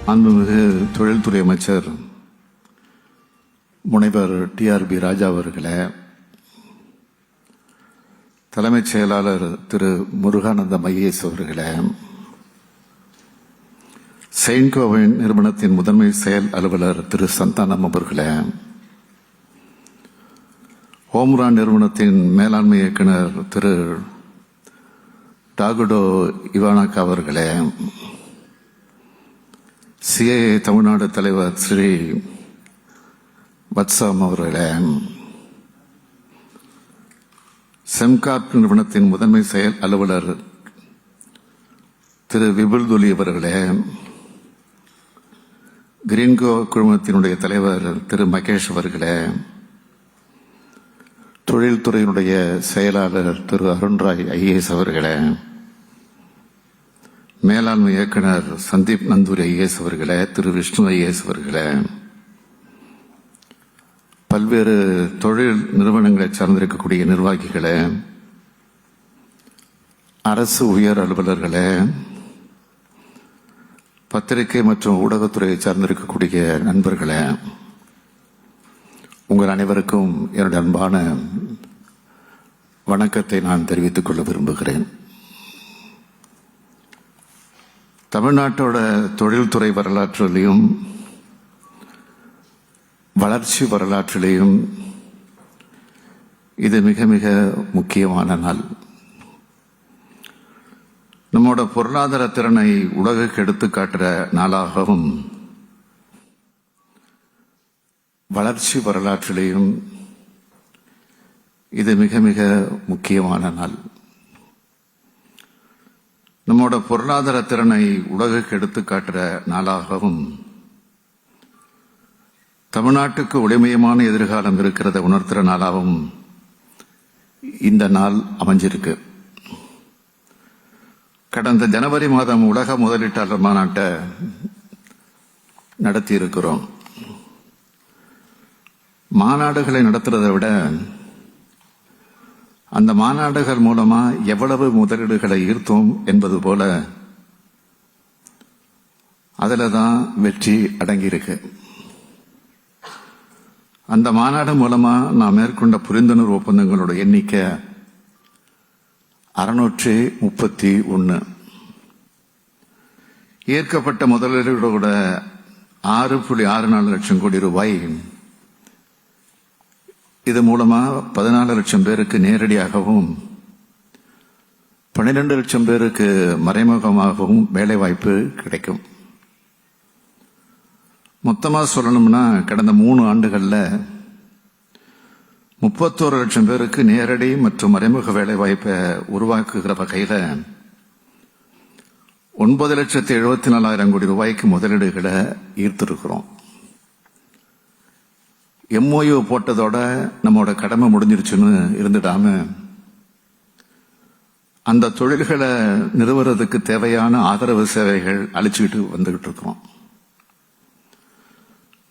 மாண்புமிகு தொழில்துறை அமைச்சர் முனைவர் டிஆர்பி ராஜா அவர்களே, தலைமைச் செயலாளர் திரு முருகானந்தம் ஐஏஎஸ் அவர்களே, செயின்கோவின் நிறுவனத்தின் முதன்மை செயல் அலுவலர் திரு சந்தானம் அவர்களே, ஓம்ரா நிறுவனத்தின் மேலாண்மை இயக்குனர் திரு டாகுடோ இவானாக்கா அவர்களே, சிஐஏ தமிழ்நாடு தலைவர் ஸ்ரீ வத்சாம் அவர்களே, செம்காப் நிறுவனத்தின் முதன்மை செயல் அலுவலர் திரு விபுல்துலி அவர்களே, கிரீன்கோ குழுமத்தினுடைய தலைவர் திரு மகேஷ் அவர்களே, தொழில்துறையினுடைய செயலாளர் திரு அருண்ராய் ஐஏஎஸ் அவர்களே, மேலாண்மை இயக்குனர் சந்தீப் நந்தூரி ஐஏஎஸ் அவர்களே, திரு விஷ்ணு ஐஏஎஸ் அவர்களே, பல்வேறு தொழில் நிறுவனங்களை சார்ந்திருக்கக்கூடிய நிர்வாகிகளே, அரசு உயர் அலுவலர்களே, பத்திரிகை மற்றும் ஊடகத்துறையை சார்ந்திருக்கக்கூடிய நண்பர்களே, உங்கள் அனைவருக்கும் என்னுடைய அன்பான வணக்கத்தை நான் தெரிவித்துக் கொள்ள விரும்புகிறேன். தமிழ்நாட்டோட தொழில்துறை வரலாற்றிலையும் வளர்ச்சி வரலாற்றிலையும் இது மிக மிக முக்கியமான நாள். நம்மோட பொருளாதார திறனை உலகுக்கு எடுத்து காட்டுற நாளாகவும், வளர்ச்சி வரலாற்றிலையும் இது மிக மிக முக்கியமான நாள். நம்மோட பொருளாதார திறனை உலகுக்கு எடுத்து காட்டுற நாளாகவும், தமிழ்நாட்டுக்கு ஒளிமயமான எதிர்காலம் இருக்கிறத உணர்த்துற நாளாகவும் இந்த நாள் அமைஞ்சிருக்கு. கடந்த ஜனவரி மாதம் உலக முதலீட்டாளர் மாநாட்டை நடத்தி இருக்கிறோம். மாநாடுகளை நடத்துறதை விட அந்த மாநாடுகள் மூலமா எவ்வளவு முதலீடுகளை ஈர்த்தோம் என்பது போல அதுல தான் வெற்றி அடங்கியிருக்கு. அந்த மாநாடு மூலமா நாம் மேற்கொண்ட புரிந்துணர்வு ஒப்பந்தங்களோட எண்ணிக்கை 631. ஈர்க்கப்பட்ட முதலீடுகளோட 6.64 லட்சம் கோடி ரூபாய். இது மூலமா 14 லட்சம் பேருக்கு நேரடியாகவும் 12 லட்சம் பேருக்கு மறைமுகமாகவும் வேலை வாய்ப்பு கிடைக்கும். மொத்தமா சொல்லணும்னா கடந்த 3 ஆண்டுகள்ல 31 லட்சம் பேருக்கு நேரடி மற்றும் மறைமுக வேலை வாய்ப்பை உருவாக்குகிற வகையில 9,74,000 கோடி ரூபாய்க்கு முதலீடுகளை ஈர்த்திருக்கிறோம். MOU போட்டதோட நம்மோட கடமை முடிஞ்சிருச்சுன்னு இருந்துடாம அந்த தொழில்களை நிறுவுறதுக்கு தேவையான ஆதரவு சேவைகள் அளிச்சுக்கிட்டு வந்துகிட்டு இருக்கோம்.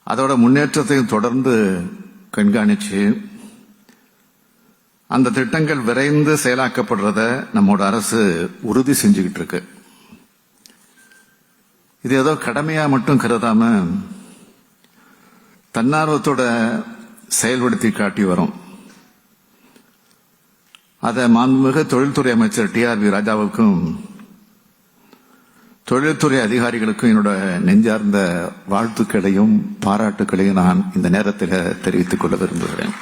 அதோட முன்னேற்றத்தையும் தொடர்ந்து கண்காணிச்சு அந்த திட்டங்கள் விரைந்து செயலாக்கப்படுறத நம்மோட அரசு உறுதி செஞ்சுக்கிட்டு இருக்கு. இது ஏதோ கடமையா மட்டும் கருதாம தன்னார்வத்தோட செயல்படுத்தி காட்டி வரும். அதை மாண்புமிகு தொழில்துறை அமைச்சர் டிஆர்பி ராஜாவுக்கும் தொழில்துறை அதிகாரிகளுக்கும் என்னோட நெஞ்சார்ந்த வாழ்த்துக்களையும் பாராட்டுக்களையும் நான் இந்த நேரத்தில் தெரிவித்துக் கொள்ள விரும்புகிறேன்.